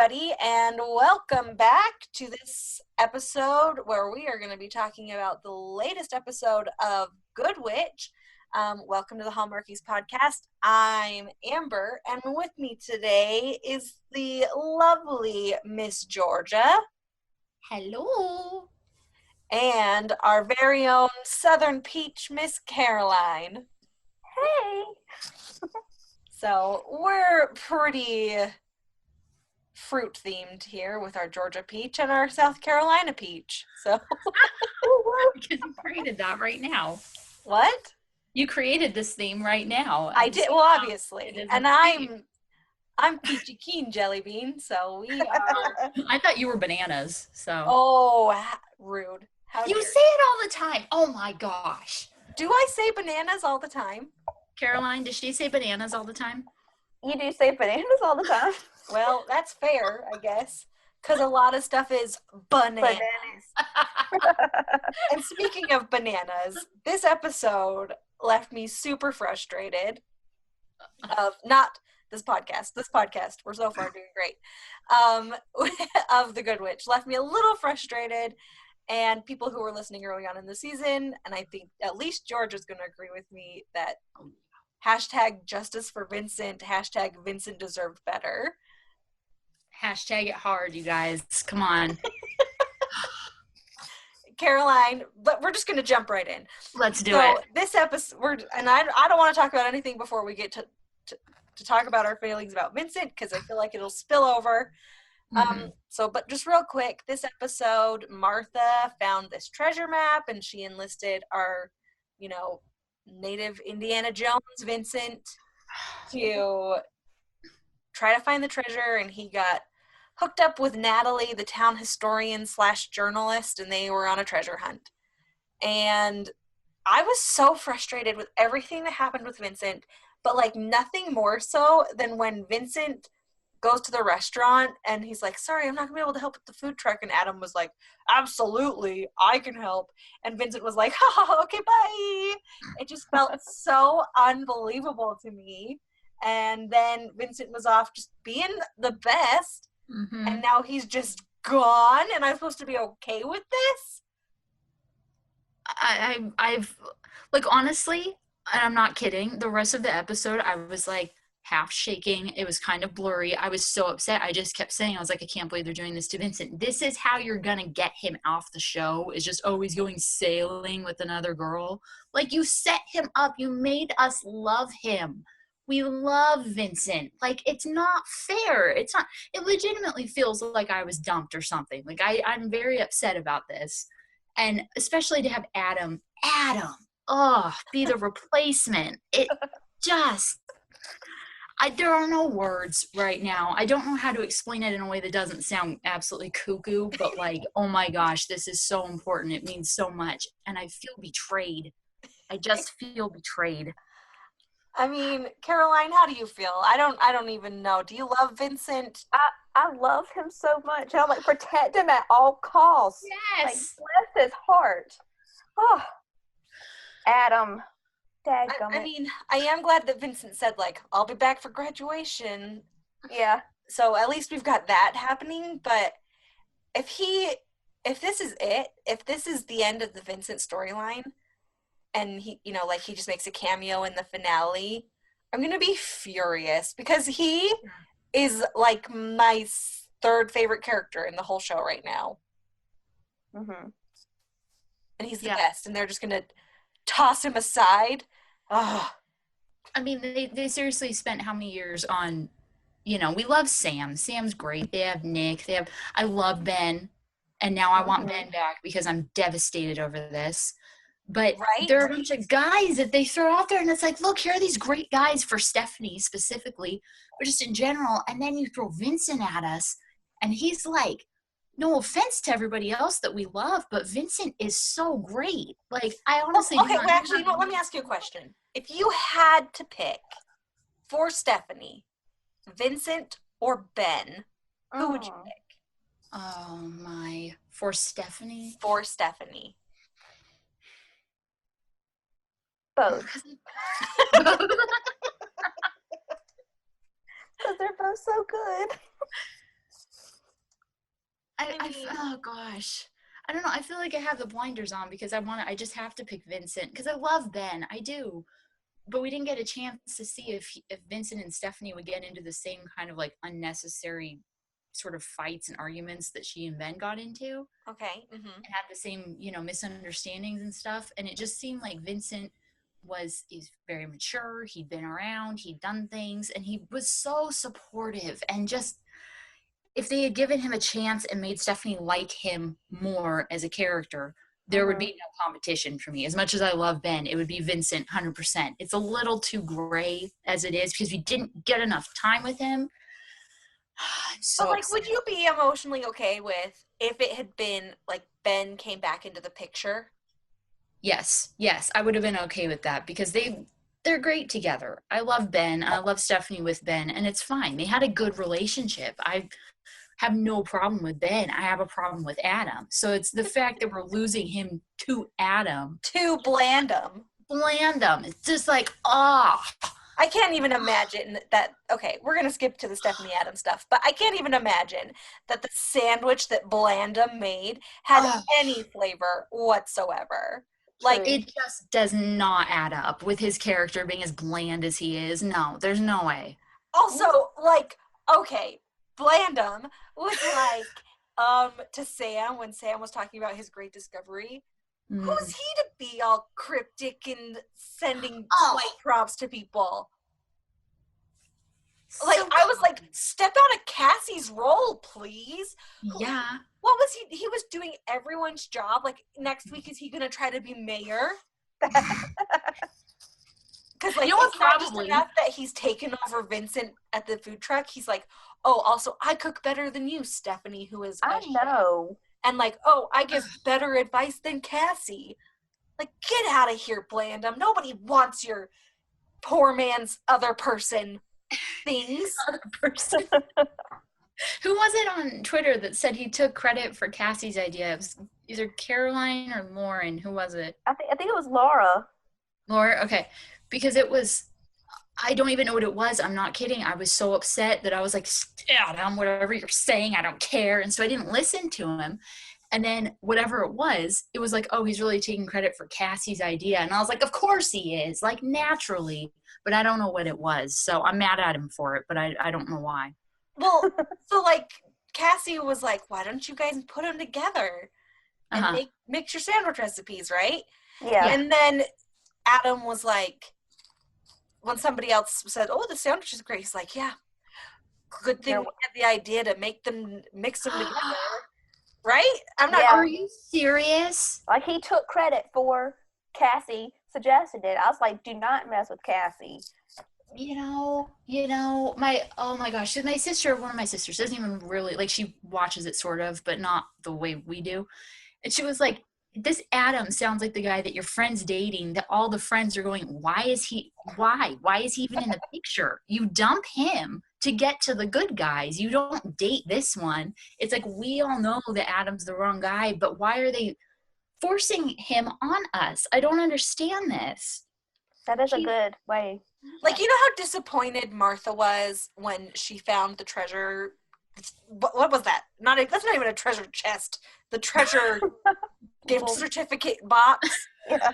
everybody, and welcome back to this episode where we are going to be talking about the latest episode of Good Witch. Welcome to the Hallmarkies podcast. I'm Amber, and with me today is the lovely Miss Georgia. Hello. And our very own Southern Peach, Miss Caroline. Hey. So we're pretty fruit themed here with our Georgia peach and our South Carolina peach. So Because you created that right now. what? You created this theme right now. I did. Well, obviously, and I'm Peachy Keen Jelly Bean. So we are. I thought you were bananas. So. Oh, rude! How You dare say it all the time. Oh my gosh. Do I say bananas all the time? Caroline, does she say bananas all the time? You do say bananas all the time. Well, that's fair, I guess, because a lot of stuff is bananas. And speaking of bananas, this episode left me super frustrated. Not this podcast. This podcast, we're so far doing great. Of The Good Witch left me a little frustrated, and people who were listening early on in the season, and I think at least George is going to agree with me that hashtag justice for Vincent, hashtag Vincent deserved better. Hashtag it hard, you guys. Come on. Caroline, but we're just going to jump right in. Let's do it. This episode, and I don't want to talk about anything before we get to talk about our feelings about Vincent, because I feel like it'll spill over. But just real quick, this episode, Martha found this treasure map, and she enlisted our, native Indiana Jones, Vincent, to try to find the treasure, and he got hooked up with Natalie, the town historian / journalist, and they were on a treasure hunt. And I was so frustrated with everything that happened with Vincent, but like nothing more so than when Vincent goes to the restaurant and he's like, sorry, I'm not gonna be able to help with the food truck, and Adam was like, absolutely, I can help, and Vincent was like, ha, okay, bye. It just felt so unbelievable to me. And then Vincent was off just being the best, and now he's just gone, and I'm supposed to be okay with this? I've like, honestly, and I'm not kidding, the rest of the episode I was like half shaking. It was kind of blurry. I was so upset. I just kept saying, I was like, I can't believe they're doing this to Vincent. This is how you're gonna get him off the show, is just always going sailing with another girl. Like, you set him up. You made us love him. We love Vincent. Like, it's not fair. It's not. It legitimately feels like I was dumped or something. Like, I'm very upset about this. And especially to have Adam, be the replacement. It just, there are no words right now. I don't know how to explain it in a way that doesn't sound absolutely cuckoo, but like, oh my gosh, this is so important. It means so much. And I feel betrayed. I just feel betrayed. I mean, Caroline, how do you feel? I don't even know. Do you love Vincent? I love him so much. I'm like, protect him at all costs. Yes. Like, bless his heart. Oh, Adam. I mean, I am glad that Vincent said, like, I'll be back for graduation. Yeah. So at least we've got that happening. But if this is it, if this is the end of the Vincent storyline, and he, he just makes a cameo in the finale, I'm going to be furious, because he is like my third favorite character in the whole show right now. Mm-hmm. And he's the best, and they're just going to toss him aside. Oh. I mean, they seriously spent how many years on, we love Sam. Sam's great. They have Nick. I love Ben, and now I want Ben back because I'm devastated over this. But there are a bunch of guys that they throw out there, and it's like, look, here are these great guys for Stephanie specifically, but just in general. And then you throw Vincent at us, and he's like, no offense to everybody else that we love, but Vincent is so great. Like, I honestly let me ask you a question. If you had to pick for Stephanie, Vincent or Ben, who would you pick? Oh my. For Stephanie? For Stephanie. Both. Because they're both so good. Oh gosh. I don't know. I feel like I have the blinders on because I just have to pick Vincent because I love Ben. I do. But we didn't get a chance to see if Vincent and Stephanie would get into the same kind of like unnecessary sort of fights and arguments that she and Ben got into. Okay. And had the same, misunderstandings and stuff. And it just seemed like Vincent is very mature. He'd been around, he'd done things, and he was so supportive. And just if they had given him a chance and made Stephanie like him more as a character, there would be no competition for me. As much as I love Ben, it would be Vincent 100%. It's a little too gray as it is because we didn't get enough time with him. So but like, would you be emotionally okay with if it had been like Ben came back into the picture? Yes, I would have been okay with that because they're great together. I love Ben. I love Stephanie with Ben, and it's fine. They had a good relationship. I have no problem with Ben. I have a problem with Adam. So it's the fact that we're losing him to Adam. To Blandam. It's just like, I can't even imagine that. Okay, we're going to skip to the Stephanie Adams stuff, but I can't even imagine that the sandwich that Blandam made had any flavor whatsoever. Like, it just does not add up with his character being as bland as he is. No, there's no way. Also, like, okay, Blandam was like, to Sam, when Sam was talking about his great discovery, who's he to be all cryptic and sending props to people? Like, so I was like, step out of Cassie's role, please. Yeah. What was he? He was doing everyone's job. Like, next week, is he going to try to be mayor? Because, like, it's not just enough that he's taken over Vincent at the food truck. He's like, oh, also, I cook better than you, Stephanie, who is I know. And like, oh, I give better advice than Cassie. Like, get out of here, Blandam. Nobody wants your poor man's other person things. Other person. Who was it on Twitter that said he took credit for Cassie's idea? It was either Caroline or Lauren. Who was it? I think it was Laura. Laura? Okay. Because it was, I don't even know what it was. I'm not kidding. I was so upset that I was like, Adam, whatever you're saying, I don't care. And so I didn't listen to him. And then whatever it was like, oh, he's really taking credit for Cassie's idea. And I was like, of course he is, like naturally. But I don't know what it was. So I'm mad at him for it, but I don't know why. Well, so like Cassie was like, why don't you guys put them together and mix your sandwich recipes, right? Yeah. And then Adam was like, when somebody else said, oh, the sandwich is great, he's like, yeah, good thing we had the idea to mix them together. Right? I'm not. Are you serious? Like, he took credit for Cassie suggested it. I was like, do not mess with Cassie. Oh my gosh, one of my sisters doesn't even really, like, she watches it sort of, but not the way we do. And she was like, this Adam sounds like the guy that your friend's dating, that all the friends are going, why is he even in the picture? You dump him to get to the good guys. You don't date this one. It's like, we all know that Adam's the wrong guy, but why are they forcing him on us? I don't understand this. That is a good way. Like, you know how disappointed Martha was when she found the treasure? What was that? That's not even a treasure chest. The treasure gift certificate box. Yeah.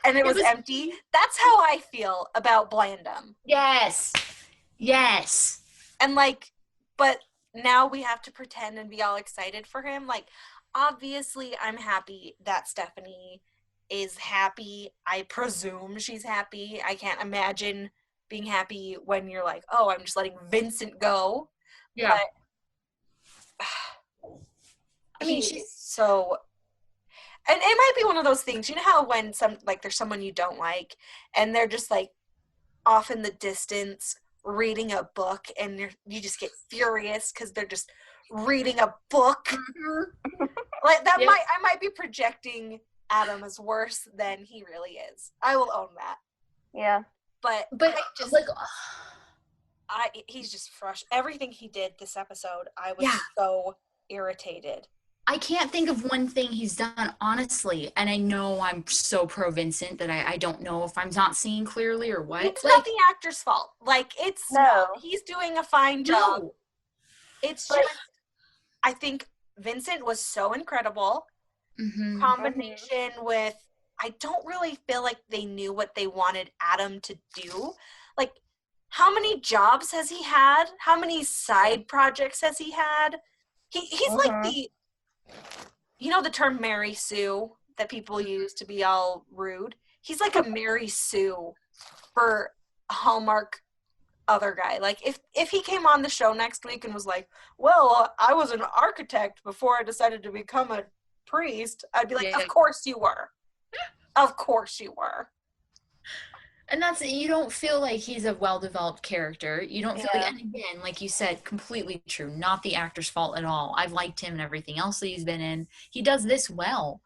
And it was empty. That's how I feel about Blandam. Yes. And like, but now we have to pretend and be all excited for him. Like, obviously, I'm happy that Stephanie is happy. I presume she's happy. I can't imagine being happy when you're like, oh, I'm just letting Vincent go. Yeah. But, I mean, she's so... And it might be one of those things, you know how when there's someone you don't like, and they're just like off in the distance reading a book, and you just get furious because they're just reading a book. Mm-hmm. Like that I might be projecting Adam as worse than he really is. I will own that. Yeah. But he's just fresh. Everything he did this episode, I was so irritated. I can't think of one thing he's done, honestly. And I know I'm so pro Vincent that I don't know if I'm not seeing clearly or what. It's not the actor's fault. Like, it's not. He's doing a fine job. No. It's just, I think Vincent was so incredible. Mm-hmm. Combination with, I don't really feel like they knew what they wanted Adam to do. Like, how many jobs has he had? How many side projects has he had? He's like the, you know, the term Mary Sue that people use to be all rude. He's like a Mary Sue for a Hallmark other guy. Like, if he came on the show next week and was like, well, I was an architect before I decided to become a priest, I'd be like, Yeah. of course you were. Of course you were. And that's, you don't feel like he's a well-developed character. You don't feel like, Yeah. and again, like you said, completely true. Not the actor's fault at all. I've liked him and everything else that he's been in. He does this well.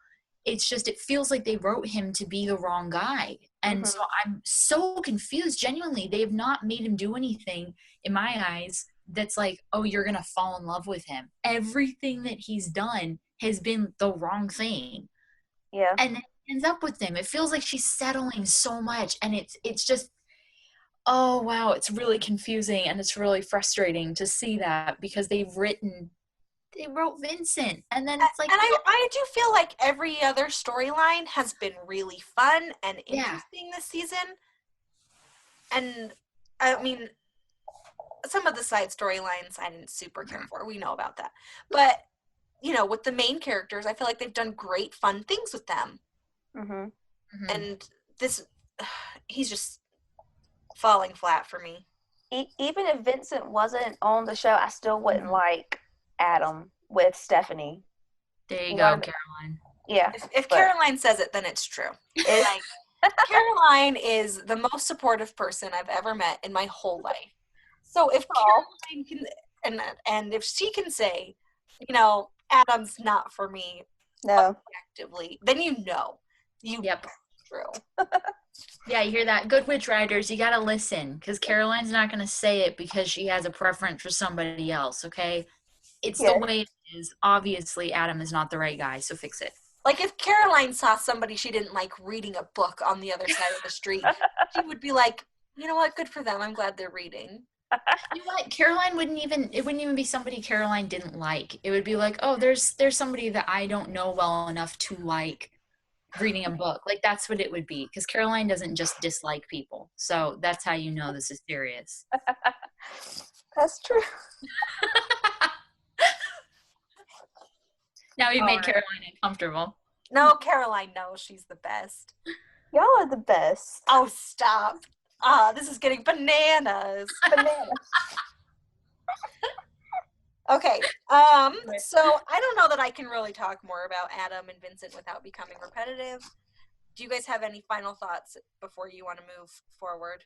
It's just, it feels like they wrote him to be the wrong guy. And so I'm so confused. Genuinely, they have not made him do anything, in my eyes, that's like, oh, you're going to fall in love with him. Everything that he's done has been the wrong thing. Yeah. And then he ends up with him. It feels like she's settling so much. And it's just, oh, wow, it's really confusing. And it's really frustrating to see that because they wrote Vincent. And then it's like, and I do feel like every other storyline has been really fun and interesting this season. And I mean, some of the side storylines I didn't super care for. We know about that. But, you know, with the main characters, I feel like they've done great, fun things with them. And this, he's just falling flat for me. Even if Vincent wasn't on the show, I still wouldn't like Adam with Stephanie. there you go, Caroline. Yeah. If Caroline says it, then it's true. Like, Caroline is the most supportive person I've ever met in my whole life. So if Caroline can, and if she can say, you know, Adam's not for me objectively, then you know. Yep. True. Yeah, you hear that? Good Witch Riders, you gotta listen, because Caroline's not gonna say it because she has a preference for somebody else, okay? It's the way it is. Obviously, Adam is not the right guy, so fix it. Like, if Caroline saw somebody she didn't like reading a book on the other side of the street, she would be like, you know what, good for them, I'm glad they're reading. You know what? Caroline wouldn't even be somebody Caroline didn't like. It would be like, oh, there's somebody that I don't know well enough to like reading a book. Like, that's what it would be, because Caroline doesn't just dislike people. So that's how you know this is serious. That's true. Now we've made Caroline uncomfortable. No, Caroline knows she's the best. Y'all are the best. Oh, stop. This is getting bananas. Okay, so I don't know that I can really talk more about Adam and Vincent without becoming repetitive. Do you guys have any final thoughts before you want to move forward?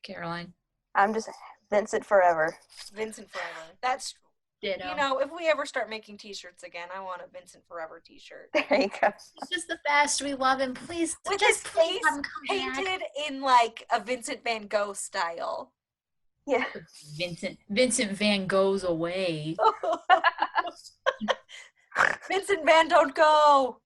Caroline. I'm just Vincent forever. Vincent forever. That's, Ditto. you know, if we ever start making t-shirts again, I want a Vincent forever t-shirt. There you go. He's just the best. We love him. Please, With just his please face have him come painted back. in like a Vincent Van Gogh style. Yeah. Vincent Van goes away. Vincent Van don't go.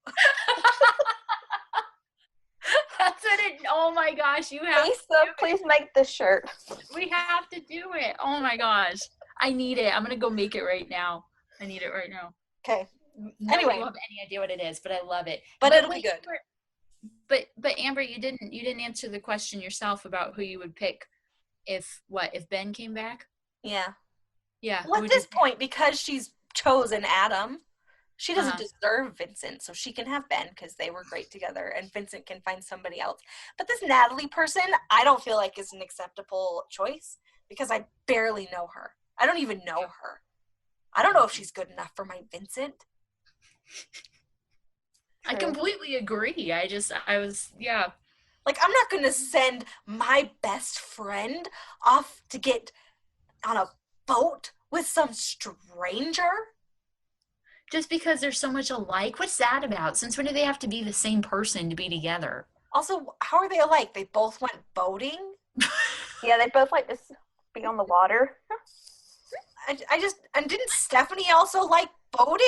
That's what it. Oh my gosh, you have. Lisa, please make this shirt. We have to do it. Oh my gosh, I need it. I'm gonna go make it right now. I need it right now. Okay. Anyway, Anyway, I don't have any idea what it is, but I love it. but it'll be wait, good. But Amber, you didn't answer the question yourself about who you would pick if Ben came back? Yeah. Yeah. Well, at this point, because she's chosen Adam, she doesn't deserve Vincent, so she can have Ben because they were great together, and Vincent can find somebody else. But this Natalie person, I don't feel like is an acceptable choice because I barely know her. I don't even know her. I don't know if she's good enough for my Vincent. I completely agree. I was. Like, I'm not going to send my best friend off to get on a boat with some stranger. Just because they're so much alike. What's that about? Since when do they have to be the same person to be together? Also, how are they alike? They both went boating? Yeah, they both like to be on the water. And didn't Stephanie also like boating?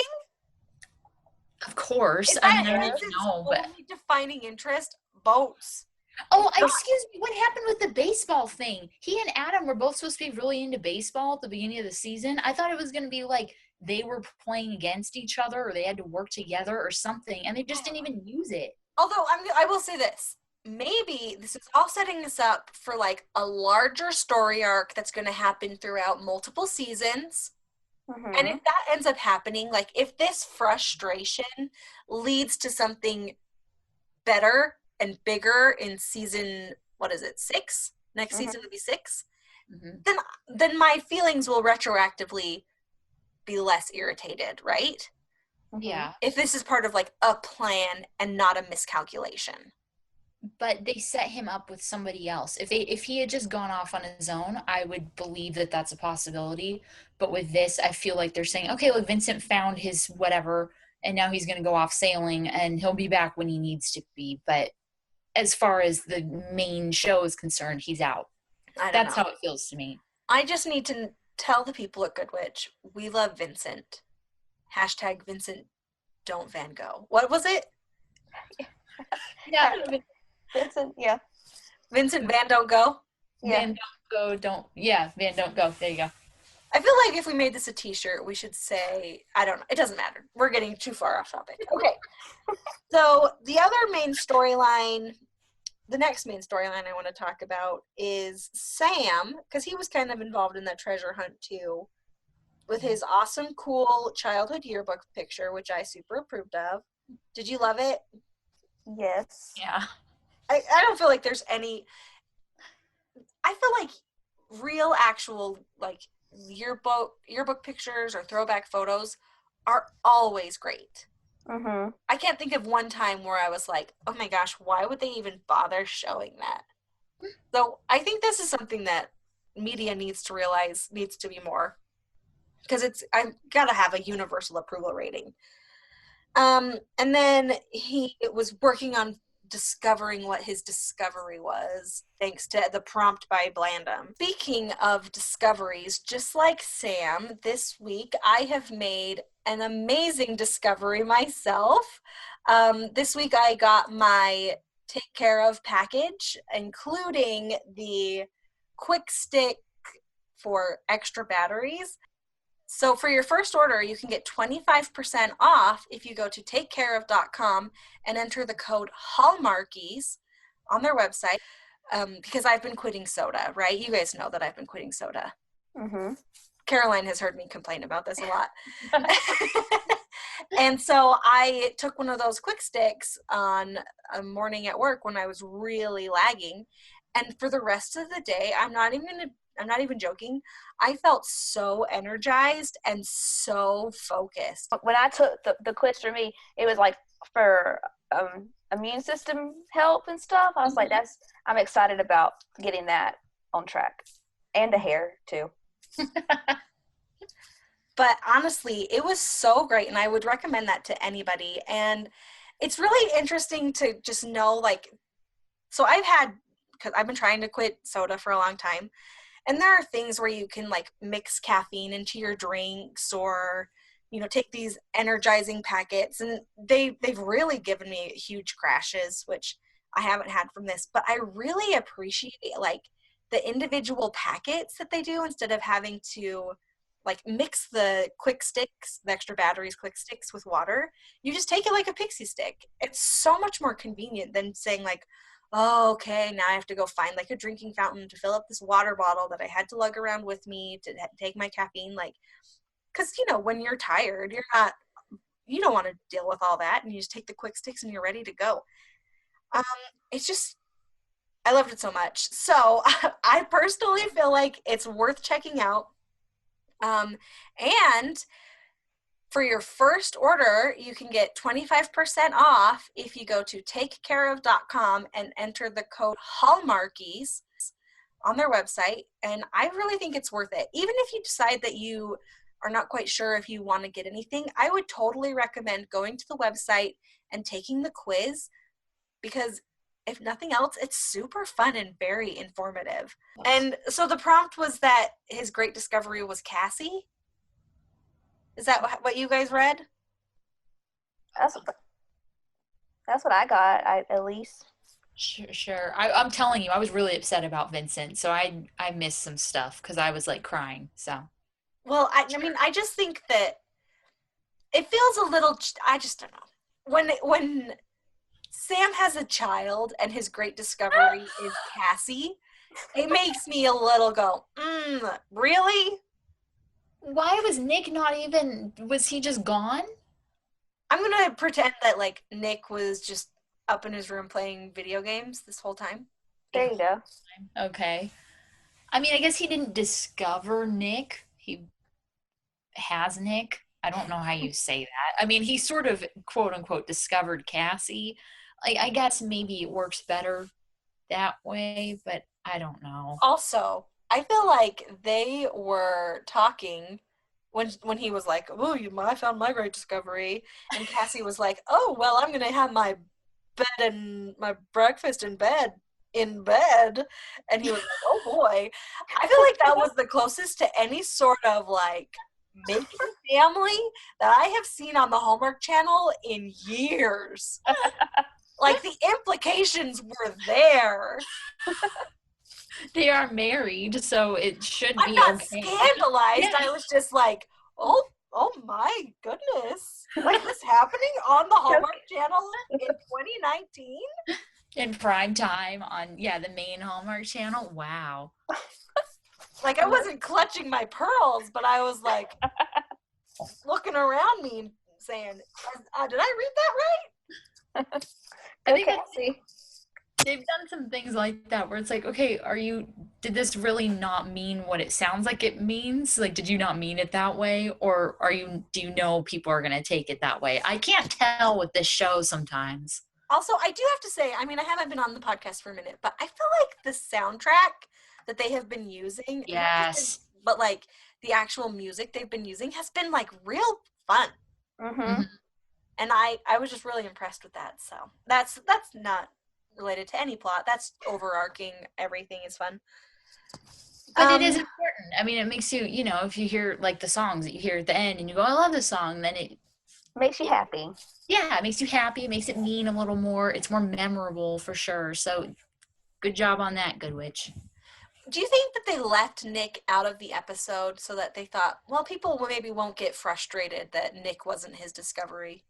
Of course. Is I that don't even know, but only defining interest? Boats. Oh, excuse me. What happened with the baseball thing? He and Adam were both supposed to be really into baseball at the beginning of the season. I thought it was going to be like they were playing against each other or they had to work together or something, and they just didn't even use it. Although I will say this. Maybe this is all setting us up for like a larger story arc that's going to happen throughout multiple seasons. And if that ends up happening, like if this frustration leads to something better and bigger in season, what is it, 6? Next season would be 6. Then my feelings will retroactively be less irritated, right? Yeah. If this is part of like a plan and not a miscalculation. But they set him up with somebody else. If he had just gone off on his own, I would believe that that's a possibility. But with this, I feel like they're saying, okay, look, Vincent found his whatever, and now he's going to go off sailing, and he'll be back when he needs to be. But as far as the main show is concerned, he's out. That's how it feels to me. I just need to tell the people at Good Witch, we love Vincent. # Vincent don't Van Gogh. What was it? Yeah. Vincent, yeah. Vincent Van Don't Go? Yeah. Van Don't Go, Van Don't Go. There you go. I feel like if we made this a t-shirt, we should say, I don't know, it doesn't matter. We're getting too far off topic. Okay. So the other main storyline, the next main storyline I want to talk about is Sam, because he was kind of involved in that treasure hunt too, with his awesome, cool childhood yearbook picture, which I super approved of. Did you love it? Yes. Yeah. I don't feel like there's any, I feel like real actual like yearbook pictures or throwback photos are always great. I can't think of one time where I was like, oh my gosh, why would they even bother showing that? So I think this is something that media needs to realize needs to be more, because I've got to have a universal approval rating. And then he was working on discovering what his discovery was, thanks to the prompt by Blandam. Speaking of discoveries, just like Sam, this week I have made an amazing discovery myself. This week I got my Take Care of package, including the quick stick for extra batteries. So for your first order, you can get 25% off if you go to takecareof.com and enter the code Hallmarkies on their website, because I've been quitting soda, right? You guys know that I've been quitting soda. Caroline has heard me complain about this a lot. And so I took one of those quick sticks on a morning at work when I was really lagging. And for the rest of the day, I'm not even joking, I felt so energized and so focused. When I took the quiz for me, it was like for immune system help and stuff. I was like, I'm excited about getting that on track. And the hair too. But honestly, it was so great, and I would recommend that to anybody. And it's really interesting to just know, like, so because I've been trying to quit soda for a long time, and there are things where you can like mix caffeine into your drinks, or take these energizing packets, and they've really given me huge crashes, which I haven't had from this. But I really appreciate like the individual packets that they do, instead of having to like mix the quick sticks, the extra batteries quick sticks with water. You just take it like a pixie stick. It's so much more convenient than saying like, oh, okay, now I have to go find like a drinking fountain to fill up this water bottle that I had to lug around with me to take my caffeine. Like, because when you're tired, you don't want to deal with all that, and you just take the quick sticks and you're ready to go. It's just, I loved it so much. So I personally feel like it's worth checking out. And for your first order, you can get 25% off if you go to takecareof.com and enter the code Hallmarkies on their website. And I really think it's worth it. Even if you decide that you are not quite sure if you want to get anything, I would totally recommend going to the website and taking the quiz, because if nothing else, it's super fun and very informative. And so the prompt was that his great discovery was Cassie. Is that what you guys read? That's what I got, at least. Sure. I'm telling you, I was really upset about Vincent, so I missed some stuff because I was like crying. So Well, I mean, I just think that it feels a little. I just don't know. When Sam has a child and his great discovery is Cassie, it makes me a little go, really? why was Nick not even? Was he just gone? I'm gonna pretend that like Nick was just up in his room playing video games this whole time. There you go. Okay. I mean, I guess he didn't discover Nick. He has Nick. I don't know how you say that. I mean, he sort of quote unquote discovered Cassie. Like, I guess maybe it works better that way, but I don't know. Also, I feel like they were talking when he was like, "Oh, I found my great discovery," and Cassie was like, "Oh, well, I'm gonna have my bed and my breakfast in bed," and he was like, "Oh boy." I feel like that was the closest to any sort of like making family that I have seen on the Hallmark Channel in years. Like the implications were there. They are married, so it should I'm be not okay. scandalized. Yeah. I was just like, oh my goodness. Like this happening on the Hallmark Channel in 2019? In prime time on the main Hallmark channel. Wow. Like I wasn't clutching my pearls, but I was like looking around me and saying, did I read that right? I think Cassie. they've done some things like that where it's like, okay, did this really not mean what it sounds like it means? Like, did you not mean it that way? Or do you know people are going to take it that way? I can't tell with this show sometimes. Also, I do have to say, I mean, I haven't been on the podcast for a minute, but I feel like the soundtrack that they have been using, Yes. but like the actual music they've been using has been like real fun. Mm-hmm. And I was just really impressed with that. So that's not related to any plot. That's overarching. Everything is fun. But it is important. I mean, it makes you, if you hear like the songs that you hear at the end and you go, I love this song, then it makes you happy. Yeah, it makes you happy. It makes it mean a little more. It's more memorable for sure. So good job on that, Good Witch. Do you think that they left Nick out of the episode so that they thought, well, people maybe won't get frustrated that Nick wasn't his discovery?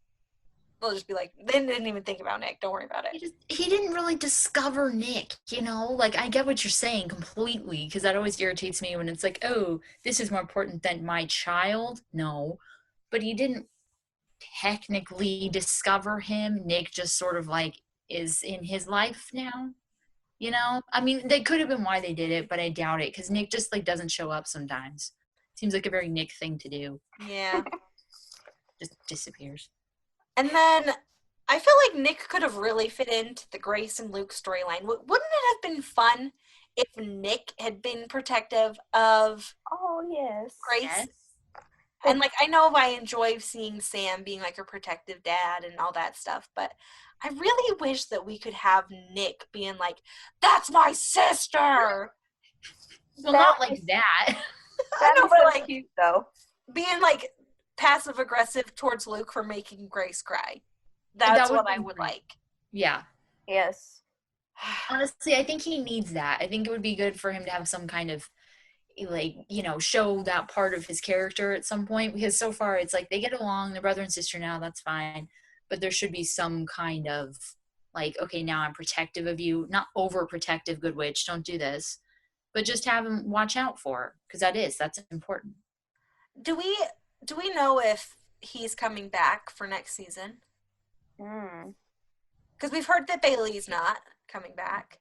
They'll just be like, they didn't even think about Nick. Don't worry about it. He didn't really discover Nick, Like, I get what you're saying completely, because that always irritates me when it's like, oh, this is more important than my child. No. But he didn't technically discover him. Nick just sort of, like, is in his life now. I mean, they could have been why they did it, but I doubt it, because Nick just, like, doesn't show up sometimes. Seems like a very Nick thing to do. Yeah. Just disappears. And then I feel like Nick could have really fit into the Grace and Luke storyline. Wouldn't it have been fun if Nick had been protective of Grace? Yes. And like I know I enjoy seeing Sam being like a protective dad and all that stuff, but I really wish that we could have Nick being like, "That's my sister." Well, not like that. I know, but like cute though. Being like passive aggressive towards Luke for making Grace cry. That's what I would like. Yeah. Yes. Honestly, I think he needs that. I think it would be good for him to have some kind of, like, show that part of his character at some point, because so far it's like they get along, they're brother and sister now, that's fine. But there should be some kind of like, okay, now I'm protective of you, not overprotective, Good Witch, don't do this, but just have him watch out for her, because that's important. Do we know if he's coming back for next season? Because we've heard that Bailey's not coming back.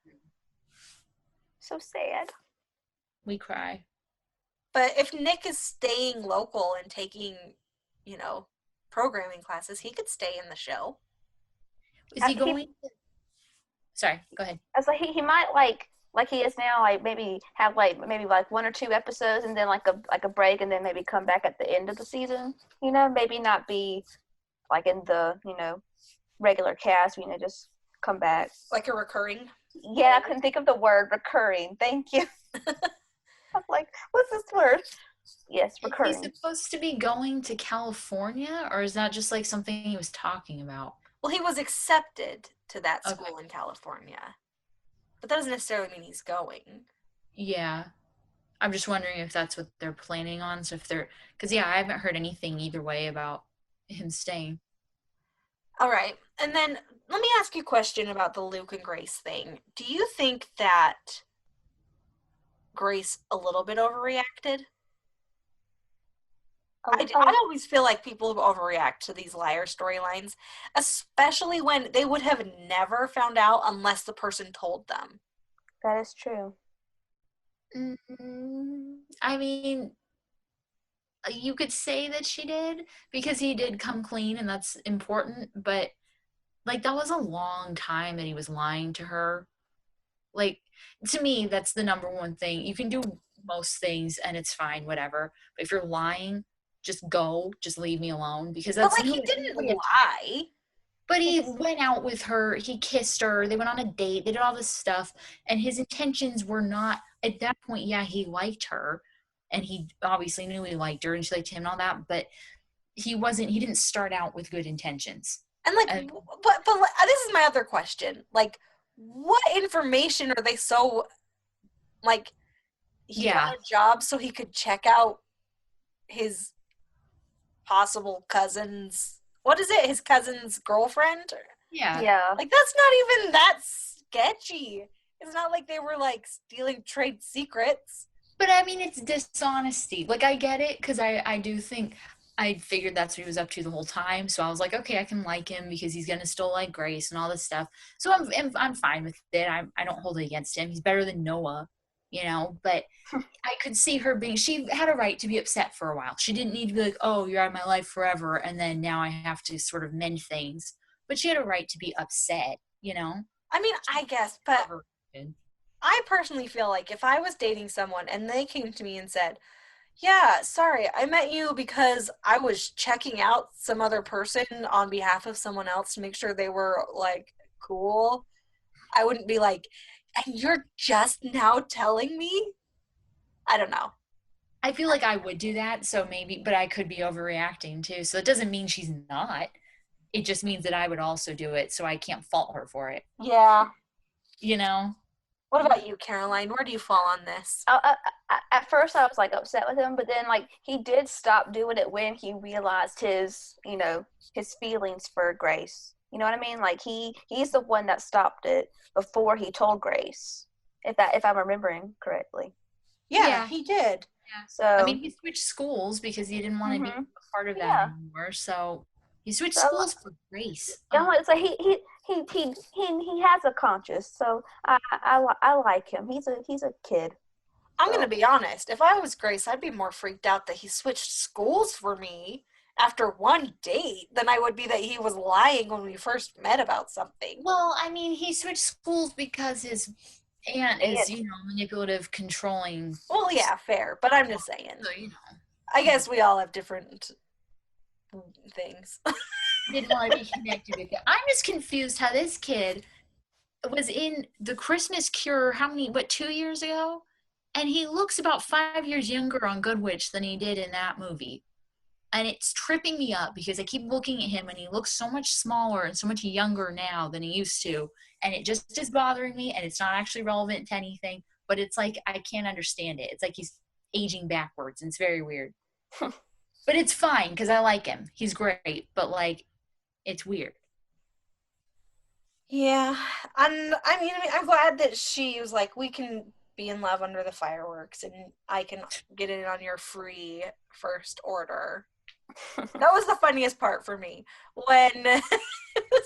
So sad. We cry. But if Nick is staying local and taking, programming classes, he could stay in the show. Is he going? Sorry, go ahead. I was like, he might like he is now, like maybe have maybe 1 or 2 episodes and then like a break and then maybe come back at the end of the season. Maybe not be like in the regular cast. Just come back like a recurring. Yeah, I couldn't think of the word recurring. Thank you. I'm like, what's this word? Yes, recurring. Is he supposed to be going to California, or is that just like something he was talking about? Well, he was accepted to that Okay. school in California. But that doesn't necessarily mean he's going. Yeah. I'm just wondering if that's what they're planning on. So if they're, because yeah, I haven't heard anything either way about him staying. All right. And then let me ask you a question about the Luke and Grace thing. Do you think that Grace a little bit overreacted? I always feel like people overreact to these liar storylines, especially when they would have never found out unless the person told them. That is true. I mean, you could say that she did because he did come clean and that's important, but like that was a long time that he was lying to her. Like to me, that's the number one thing. You can do most things and it's fine, whatever. But if you're lying, just leave me alone because But that's like he didn't lie. but he went out with her, he kissed her, they went on a date, they did all this stuff, and his intentions were not at that point, yeah, he liked her and he obviously knew he liked her and she liked him and all that, but he didn't start out with good intentions. And like, And but this is my other question. Like, what information are they so like? He got a job so he could check out his possible cousin's. What is it? His cousin's girlfriend? yeah. Yeah. Like that's not even that sketchy. It's not like they were like stealing trade secrets. But I mean, it's dishonesty. Like, I get it because I do think I figured that's what he was up to the whole time. So I was like, okay, I can like him because he's gonna still like Grace and all this stuff. So I'm fine with it. I don't hold it against him. He's better than Noah, you know. But I could see her being. She had a right to be upset for a while. She didn't need to be like, oh, you're out of my life forever, and then now I have to sort of mend things. But she had a right to be upset, you know. I mean, I guess, but I personally feel like if I was dating someone and they came to me and said, yeah, sorry, I met you because I was checking out some other person on behalf of someone else to make sure they were like cool, I wouldn't be like, and you're just now telling me? I don't know. I feel like I would do that, so maybe, but I could be overreacting too. So it doesn't mean she's not. It just means that I would also do it, so I can't fault her for it. Yeah. You know? What about you, Caroline? Where do you fall on this? At first, I was like upset with him, but then like he did stop doing it when he realized his feelings for Grace. You know what I mean? Like he's the one that stopped it before he told Grace. If I'm remembering correctly. Yeah, he did. Yeah. So I mean, he swithed schools because he didn't want to be a part of that anymore. So he switched schools for Grace. So he has a conscience. So I like him. He's a kid. I'm going to be honest. If I was Grace, I'd be more freaked out that he switched schools for me after one date than I would be that he was lying when we first met about something. Well, I mean, he switched schools because his aunt is, manipulative, controlling. Well, yeah, fair. But I'm just saying. So, I guess we all have different things. Didn't want to be connected with it. I'm just confused how this kid was in the Christmas Cure, 2 years ago? And he looks about 5 years younger on Good Witch than he did in that movie. And it's tripping me up because I keep looking at him and he looks so much smaller and so much younger now than he used to. And it just is bothering me and it's not actually relevant to anything. But it's like I can't understand it. It's like he's aging backwards and it's very weird. But it's fine because I like him. He's great. But like, it's weird. Yeah. I'm glad that she was like, we can be in love under the fireworks and I can get in on your free first order. That was the funniest part for me when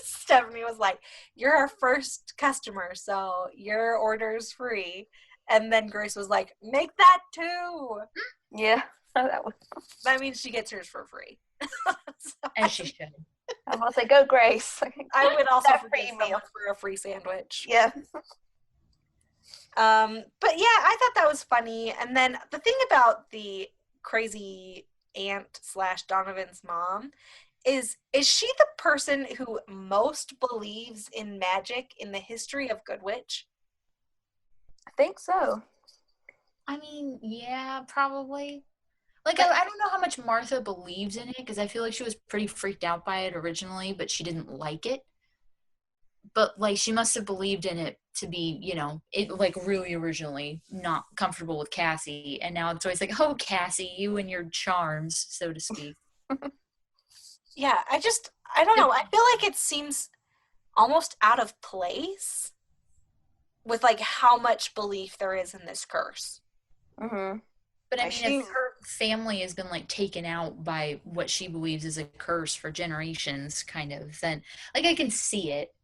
Stephanie was like, you're our first customer, so your order's free. And then Grace was like, make that too. Yeah. That means she gets hers for free. So as she should. I'm going to say, go Grace. I would also forgive someone for a free sandwich. Yeah. But yeah, I thought that was funny. And then the thing about the crazy aunt / Donovan's mom is she the person who most believes in magic in the history of Good Witch? I think so. I mean, yeah, probably. Like, I don't know how much Martha believed in it, because I feel like she was pretty freaked out by it originally, but she didn't like it. But, like, she must have believed in it to be, it, like, really originally not comfortable with Cassie. And now it's always like, oh, Cassie, you and your charms, so to speak. Yeah, I don't know. I feel like it seems almost out of place with, like, how much belief there is in this curse. Mm-hmm. But I Like mean, if her family has been like taken out by what she believes is a curse for generations, kind of, then like I can see it.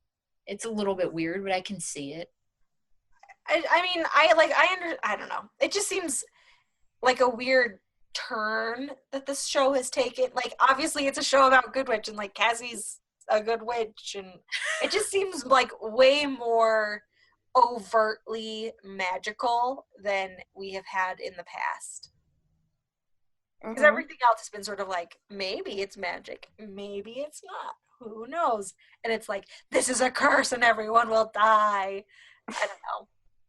It's a little bit weird, but I can see it. I mean, I don't know. It just seems like a weird turn that this show has taken. Like, obviously, it's a show about Good Witch, and like Cassie's a good witch, and it just seems like way more overtly magical than we have had in the past. Because Mm-hmm. everything else has been sort of like, maybe it's magic, maybe it's not. Who knows? And it's like, this is a curse and everyone will die. I don't know.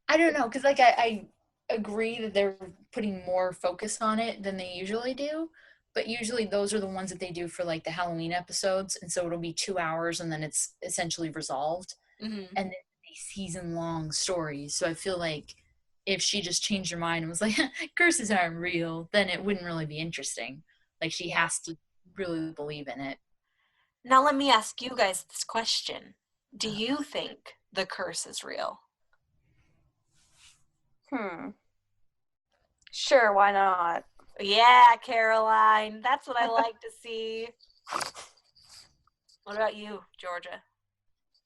I don't know, because like I agree that they're putting more focus on it than they usually do. But usually those are the ones that they do for like the Halloween episodes, and so it'll be 2 hours and then it's essentially resolved. Mm-hmm. And then season long stories. So I feel like if she just changed her mind and was like, curses aren't real, then it wouldn't really be interesting. Like she has to really believe in it. Now let me ask you guys this question. Do you think the curse is real? Sure, why not? Yeah, Caroline. That's what I like to see. What about you, Georgia?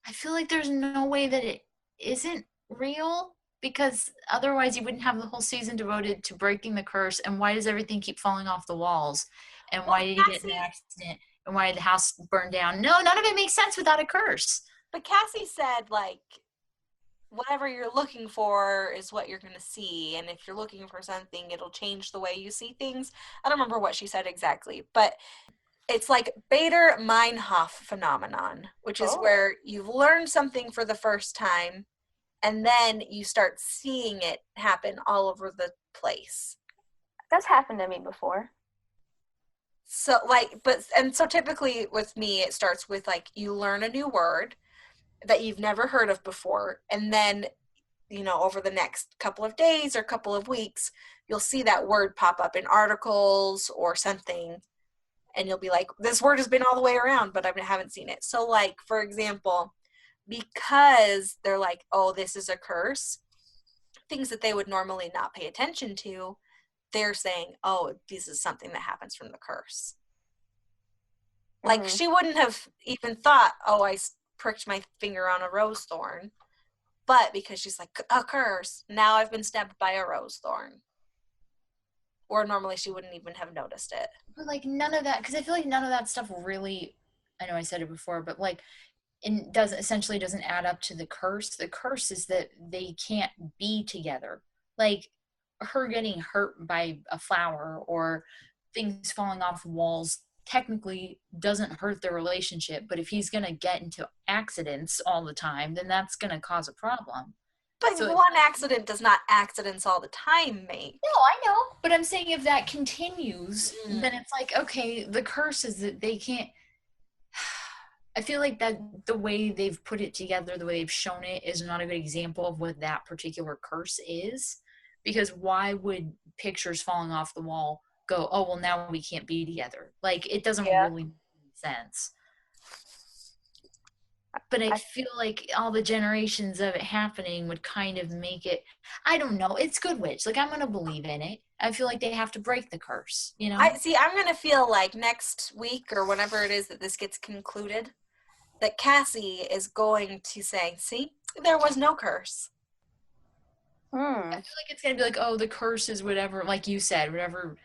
I feel like there's no way that it isn't real, because otherwise you wouldn't have the whole season devoted to breaking the curse. And why does everything keep falling off the walls? And Well, why did he get in an accident? And why did the house burn down? No, none of it makes sense without a curse. But Cassie said, like, whatever you're looking for is what you're going to see. And if you're looking for something, it'll change the way you see things. I don't remember what she said exactly, but it's like Bader Meinhof phenomenon, which is where you've learned something for the first time and then you start seeing it happen all over the place. That's happened to me before. So so typically with me, it starts with like you learn a new word that you've never heard of before, and then over the next couple of days or couple of weeks, you'll see that word pop up in articles or something, and you'll be like, this word has been all the way around, but I haven't seen it. So like, for example, because they're like, oh, this is a curse, things that they would normally not pay attention to, they're saying, oh, this is something that happens from the curse. Like, she wouldn't have even thought, oh, I pricked my finger on a rose thorn. But because she's like, a curse, now I've been stabbed by a rose thorn. Or normally she wouldn't even have noticed it. But like none of that, because I feel like none of that stuff really, I know I said it before, but like it doesn't add up to the curse. The curse is that they can't be together. Like her getting hurt by a flower or things falling off walls technically doesn't hurt their relationship, but if he's going to get into accidents all the time, then that's going to cause a problem. But so one accident does not accidents all the time make. No, I know. But I'm saying if that continues, then it's like, okay, the curse is that they can't. I feel like that the way they've put it together, the way they've shown it, is not a good example of what that particular curse is. Because why would pictures falling off the wall go, oh, well, now we can't be together? Like, it doesn't really make sense. But I feel like all the generations of it happening would kind of make it, I don't know, it's Good Witch. Like, I'm going to believe in it. I feel like they have to break the curse, you know? I'm going to feel like next week or whenever it is that this gets concluded, that Cassie is going to say, see, there was no curse. I feel like it's going to be like, oh, the curse is whatever, like you said, whatever,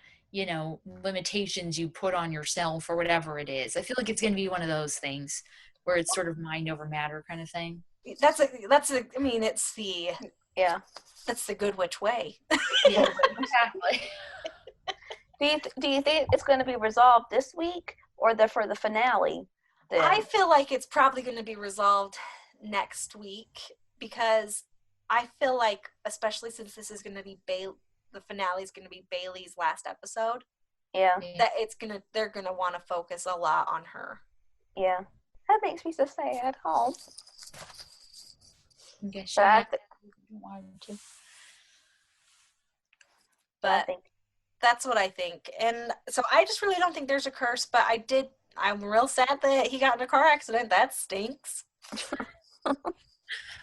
limitations you put on yourself or whatever it is. I feel like it's going to be one of those things where it's sort of mind over matter kind of thing. That's the Good Witch way. Yeah, exactly. Do you think it's going to be resolved this week or for the finale? Then? I feel like it's probably going to be resolved next week, because I feel like, especially since this is going to be the finale is going to be Bailey's last episode, Yeah. that they're gonna want to focus a lot on her. Yeah. That makes me so sad. Oh. I guess But I, th- wanted to. I But think. that's what I think. And so I just really don't think there's a curse, but I'm real sad that he got in a car accident. That stinks.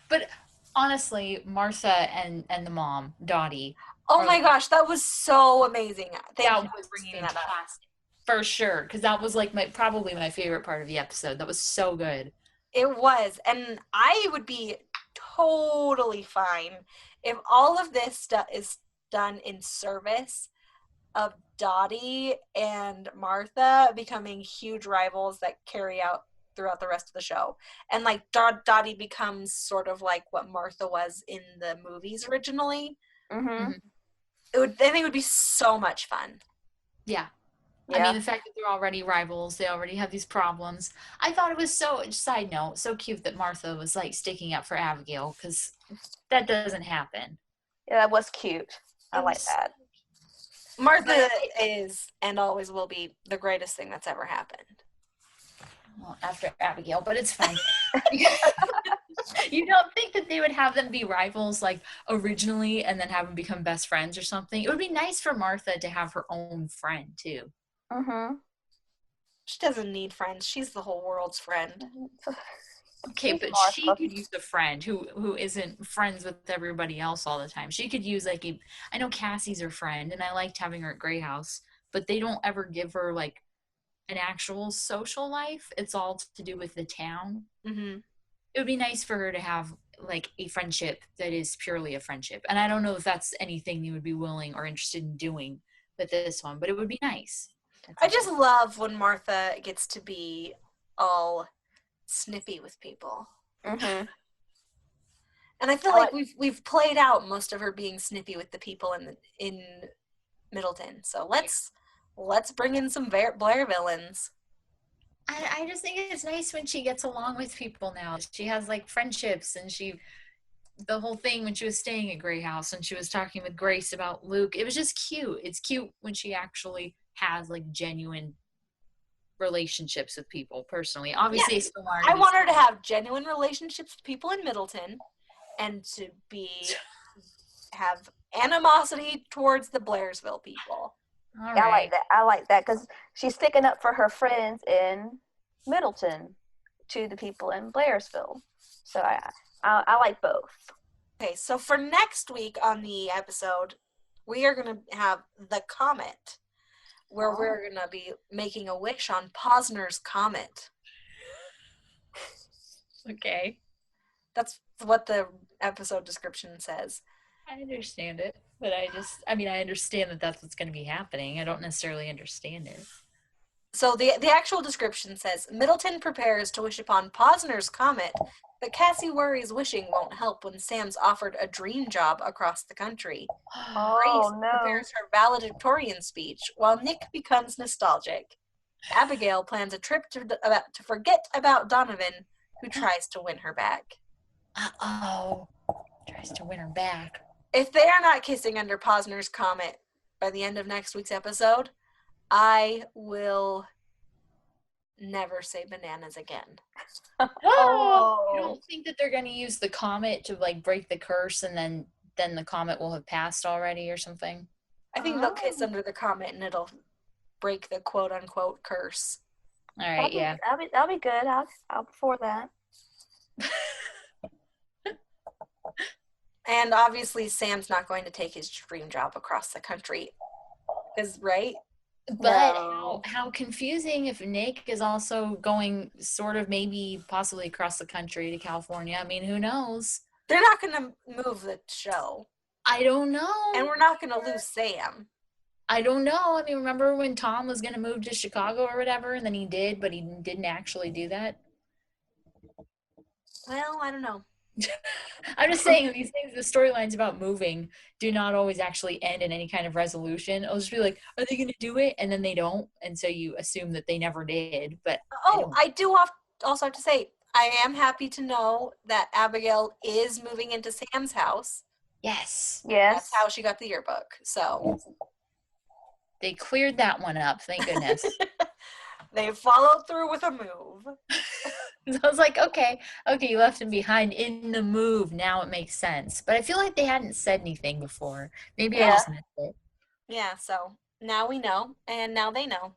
But honestly, Martha and the mom, Dottie. Oh my gosh, that was so amazing. Thank That you was for bringing that up. fantastic. For sure, because that was like probably my favorite part of the episode. That was so good. It was. And I would be totally fine if all of this stuff is done in service of Dottie and Martha becoming huge rivals that carry out throughout the rest of the show. And like Dottie becomes sort of like what Martha was in the movies originally. Mm-hmm. I think it would be so much fun. Yeah. Yeah. I mean, the fact that they're already rivals, they already have these problems. I thought it was side note, so cute that Martha was like sticking up for Abigail, because that doesn't happen. Yeah, that was cute. I like that. Martha is and always will be the greatest thing that's ever happened. Well, after Abigail, but it's fine. You don't think that they would have them be rivals like originally and then have them become best friends or something? It would be nice for Martha to have her own friend too. Mm-hmm. She doesn't need friends. She's the whole world's friend. Okay, She's but Martha. she could use a friend who isn't friends with everybody else all the time. She could use like I know Cassie's her friend, and I liked having her at Grey House, but they don't ever give her like an actual social life. It's all to do with the town. Mm-hmm. It would be nice for her to have like a friendship that is purely a friendship. And I don't know if that's anything you would be willing or interested in doing with this one, but it would be nice. I just love when Martha gets to be all snippy with people. Mm-hmm. And I feel like we've played out most of her being snippy with the people in Middleton. So let's bring in some Blair villains. I just think it's nice when she gets along with people now. She has like friendships, and the whole thing when she was staying at Grey House and she was talking with Grace about Luke, it was just cute. It's cute when she actually has like genuine relationships with people personally. Obviously, I want her to have genuine relationships with people in Middleton and to have animosity towards the Blairsville people. All Yeah, right. I like that because she's sticking up for her friends in Middleton to the people in Blairsville. So I like both. Okay, so for next week on the episode, we are going to have the comet, where we're going to be making a wish on Posner's comet. Okay. That's what the episode description says. I understand it, but I understand that that's what's going to be happening. I don't necessarily understand it. So the actual description says, Middleton prepares to wish upon Posner's comet, but Cassie worries wishing won't help when Sam's offered a dream job across the country. Oh, Grace no. prepares her valedictorian speech, while Nick becomes nostalgic. Abigail plans a trip to forget about Donovan, who tries to win her back. Uh-oh. Tries to win her back. If they are not kissing under Posner's comet by the end of next week's episode, I will never say bananas again. Oh, you don't think that they're going to use the comet to like break the curse, and then the comet will have passed already or something? I think they'll kiss under the comet and it'll break the quote unquote curse. All right, That'll be good. I'll for that. And obviously, Sam's not going to take his dream job across the country, right? But No. how confusing if Nick is also going sort of maybe possibly across the country to California. I mean, who knows? They're not going to move the show. I don't know. And we're not going to lose Sam. I don't know. I mean, remember when Tom was going to move to Chicago or whatever, and then he did, but he didn't actually do that? Well, I don't know. I'm just saying these things, the storylines about moving do not always actually end in any kind of resolution. It'll just be like, are they going to do it? And then they don't. And so you assume that they never did. But I do also have to say, I am happy to know that Abigail is moving into Sam's house. Yes. Yes. That's how she got the yearbook. So They cleared that one up, thank goodness. They followed through with a move. So I was like, okay, you left him behind in the move. Now it makes sense. But I feel like they hadn't said anything before. Maybe I Yeah. just missed it. Yeah, so now we know, and now they know.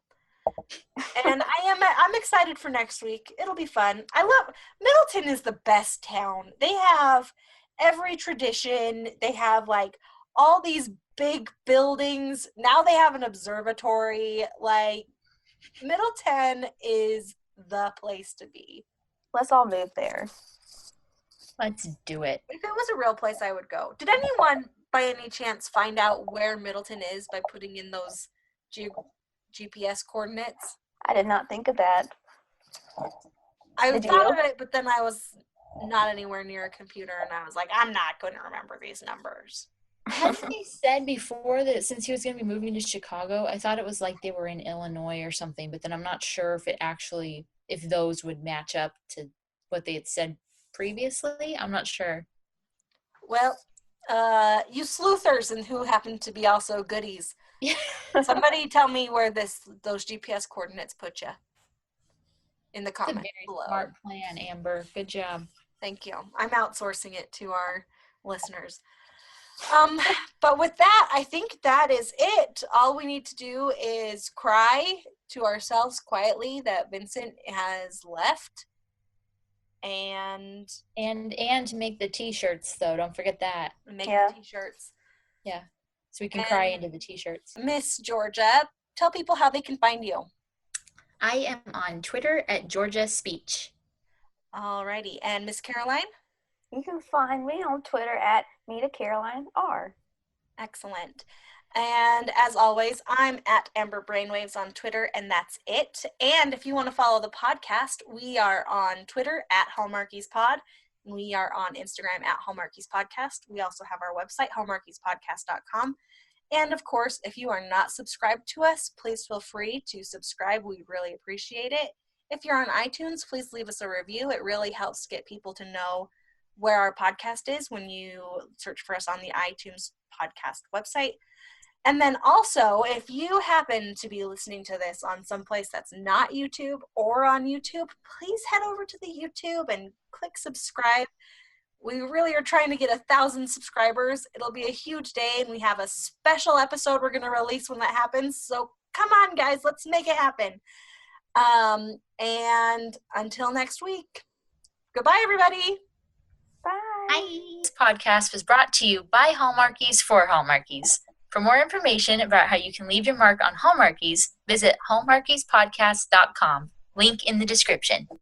And I'm excited for next week. It'll be fun. I love Middleton is the best town. They have every tradition. They have like all these big buildings. Now they have an observatory. Like Middleton is the place to be. Let's all move there. Let's do it. If it was a real place, I would go. Did anyone by any chance find out where Middleton is by putting in those GPS coordinates? I did not think of that. I Did thought you? of it, but then I was not anywhere near a computer, and I was like, I'm not going to remember these numbers. Hadn't they said before that since he was going to be moving to Chicago, I thought it was like they were in Illinois or something, but then I'm not sure if those would match up to what they had said previously. I'm not sure. Well, you sleuthers and who happen to be also goodies, somebody tell me where those GPS coordinates put you in the It's a comments very below. smart plan, Amber. Good job. Thank you. I'm outsourcing it to our listeners. But with that, I think that is it. All we need to do is cry to ourselves quietly that Vincent has left. And make the t-shirts though. Don't forget that. make Yeah. the t-shirts. Yeah. So we can cry into the t-shirts. Miss Georgia, tell people how they can find you. I am on Twitter at Georgia Speech. Alrighty. And Miss Caroline? You can find me on Twitter at Nita Caroline R. Excellent. And as always, I'm at Amber Brainwaves on Twitter, and that's it. And if you want to follow the podcast, we are on Twitter at Hallmarkies Pod. We are on Instagram at Hallmarkies Podcast. We also have our website, hallmarkiespodcast.com. And of course, if you are not subscribed to us, please feel free to subscribe. We really appreciate it. If you're on iTunes, please leave us a review. It really helps get people to know where our podcast is when you search for us on the iTunes podcast website. And then also, if you happen to be listening to this on some place that's not YouTube or on YouTube, please head over to the YouTube and click subscribe. We really are trying to get 1,000 subscribers. It'll be a huge day, and we have a special episode we're going to release when that happens. So come on, guys, let's make it happen. And until next week, goodbye, everybody. Bye. This podcast was brought to you by Hallmarkies for Hallmarkies. For more information about how you can leave your mark on Hallmarkies, visit hallmarkiespodcast.com. Link in the description.